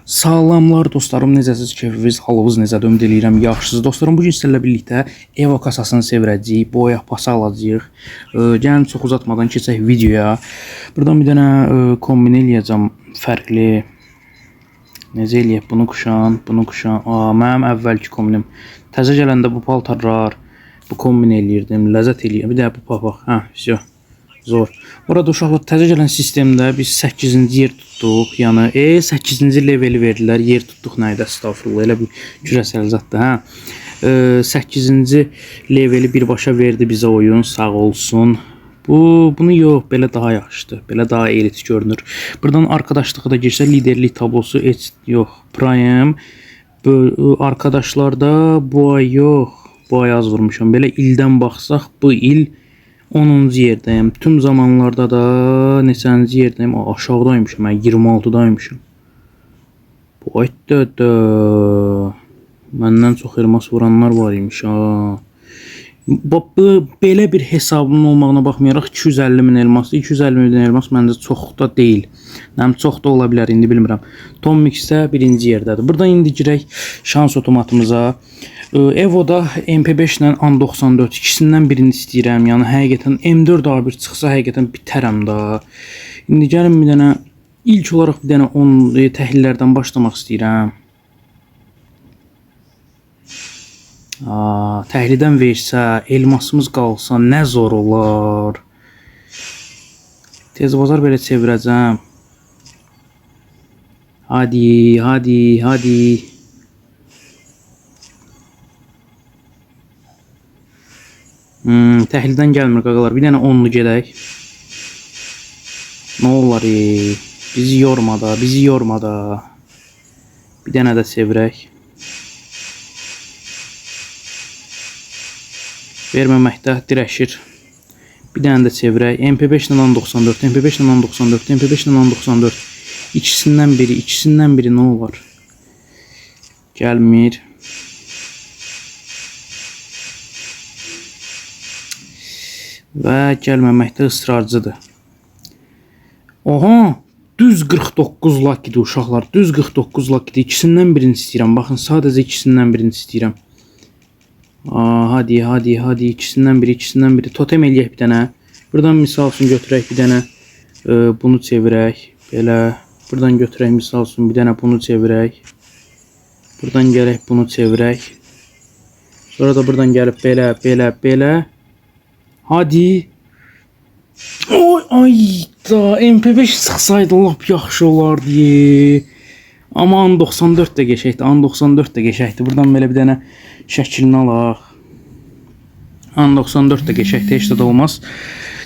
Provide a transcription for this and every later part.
Salamlar dostlarım, necəsiz, keyfiniz, halınız necədir? Ümid edirəm yaxşısınız. Dostlarım, bu gün sizlərlə birlikdə Evo kasasını sevirəcəyik, boya pası alacağıq. Gəlin çox uzatmadan keçək videoya. Buradan bir dənə kombin eləyəcəm fərqli. Necə eləyək? Bunu quşan, bunu quşan. Mənim əvvəlki kombinim. Təzə gələndə bu paltarlar, bu kombin eləyirdim, ləzzət eləyirdim. Bir də bu papaq. Всё. Zor. Burada uşaqlar təzə gələn sistemdə biz 8-ci yer tutduq. Yəni 8-ci leveli verdilər. Yer tutduq nə idi? Estağfurullah. Elə bir cürəsəl zətdir, 8-ci leveli birbaşa verdi bizə oyun. Sağ olsun. Bunu yox, belə daha yaxşıdır. Belə daha elit görünür. Buradan arkadaşlığı da girsə liderlik tablosu yox. Prime arkadaşlarda bu ay yox. Bu ay az vurmuşam. Belə ildən baxsaq bu il 10-cu yerdəyim. Tüm zamanlarda da neçənci yerdəyim? Aşağıdaymışım. 26-daymışım. Bu ayda məndən çox elmas vuranlar var imiş. Belə bir hesabının olmağına baxmayaraq 250.000 elmas, 250.000 elmas məndə çox da deyil. Nəm çox da ola bilər, indi bilmirəm. Tom Mix-də birinci yerdədir. Buradan indi girək şans otomatımıza. Evo'da MP5 ilə An94 ikisindən birini istəyirəm. Yəni həqiqətən M4 A1 çıxsa həqiqətən bitərəm da. İndi gəlin bir dənə ilk olaraq bir dənə 10 təhlillərdən başlamaq istəyirəm. Təhlildən versə, elmasımız qalsa nə zor olar. Tez bazar belə çevirəcəm. Hadi, hadi, hadi. Təhlildən gəlmir qaqalar. Bir dənə 10'lu gedək. Nə olar? Bizi yorma da, bizi yorma da. Bir dənə də çevirək. Verməməkdə dirəşir. Bir dənə də çevirək. MP5 ilə An94, MP5 ilə An94, MP5 ilə An94. İkisindən biri nə olar? Gəlmir. Və gəlməməkdə ısrarcıdır. Oha! Düz 49 lakidir uşaqlar. Düz 49 lakidir. İkisindən birini istəyirəm. Baxın, sadəcə ikisindən birini istəyirəm. Hadi, hadi, hadi. İkisindən biri. Totem eləyək bir dənə. Buradan misal üçün götürək bir dənə. Bunu çevirək. Belə. Buradan götürək misal üçün bir dənə bunu çevirək. Buradan gələk bunu çevirək. Sonra da buradan gəlib belə. Hadi. Ay da MP5 çıxsaydı lap yaxşı olardı. Amma An94 də geçəkdi. Buradan belə bir dənə şəklini alaq. An94 də geçəkdi, heç də olmaz.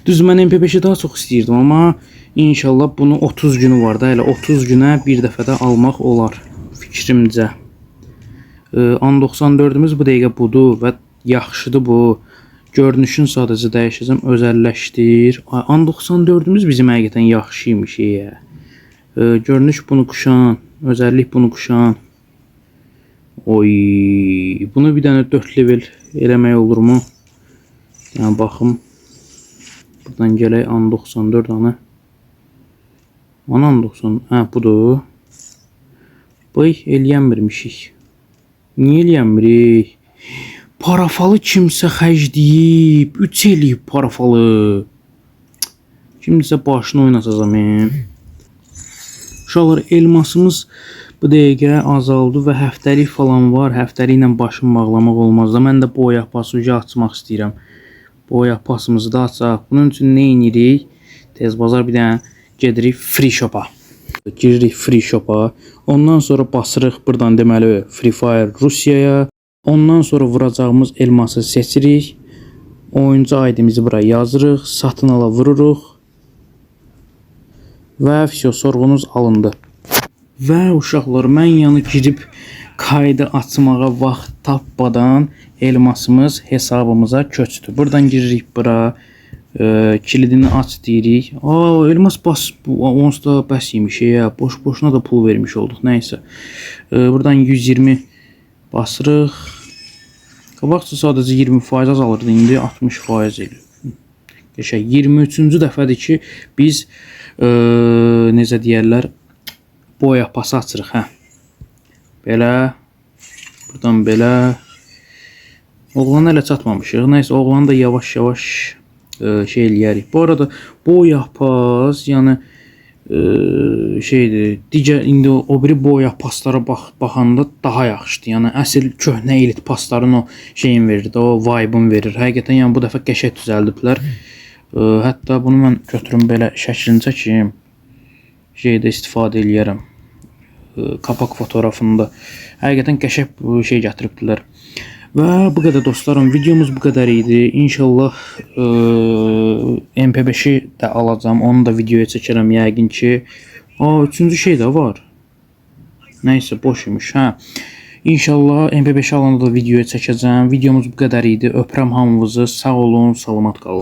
Düz mən MP5'i daha çox istəyirdim, amma inşallah bunu 30 günü var da, elə 30 günə bir dəfədə almaq olar fikrimcə. An94'ümüz bu dəqiqə budur və yaxşıdır bu. Görünüşün sadəcə dəyişəcəm, özəlləşdir. An94'ümüz bizim həqiqətən yaxşıymış. Görünüş bunu quşan, özəllik bunu quşan. Oy, bunu bir dənə 4 level eləmək olur mu? Yəni baxım. Buradan gələk An94 anı. An90, budur. Boy, eləyənmirmişik. Niyə eləyənmirik? Parafalı kimsə xərcləyib, 3 eləyib parafalı. Kimsə başını oynasacam. Uşaqlar, elmasımız bu dəqiqə azaldı və həftəlik falan var. Həftəliklə başını bağlamaq olmaz da. Mən də boya pası açmaq istəyirəm. Boya pasımızı da açaq. Bunun üçün nə edirik? Tez bazar bir dənə gedirik Free Shop'a. Giririk Free Shop'a. Ondan sonra basırıq buradan deməli Free Fire Rusiyaya. Ondan sonra vuracağımız elması seçirik. Oyuncu ID'mizi buraya yazırıq. Satın ala vururuq. Və sorğunuz alındı. Və uşaqlar, mən yanı girib kaydı açmağa vaxt tapmadan elmasımız hesabımıza köçdü. Buradan giririk bura. Kilidini aç deyirik. Elmas onsuz da bəs imiş. Boş-boşuna da pul vermiş olduq. Nəysə. Buradan 120 basırıq. Qabaqca sadəcə 20% azalırdı, indi 60% eləyir. 23-cü dəfədir ki, biz necə deyərlər, boya pası açırıq. Belə. Buradan belə. Oğlan hələ çatmamışıq. Nəysə, oğlanı da yavaş-yavaş şey eləyərik. Bu arada boy yapaz, yəni şeydir, digər indi o biri boy yapaslara baxanda daha yaxşıdır. Yəni əsl köhnə elit pasların o şeyin verir də, o vibe-ın verir. Həqiqətən yəni bu dəfə qəşəng düzəldiblər. Hətta bunu mən götürüm belə şəklini çəkeyim. Şeydə istifadə eləyərəm. Kapak fotoğrafında. Həqiqətən qəşəng şey gətiribdilər. Və bu qədər dostlarım, videomuz bu qədər idi. İnşallah MP5-i də alacağım, onu da videoya çəkərəm yəqin ki. Üçüncü şey də var. Nəysə, boş imiş. İnşallah MP5 alanda da videoya çəkəcəm. Videomuz bu qədər idi. Öpürəm hamınızı. Sağ olun, salamat qalın.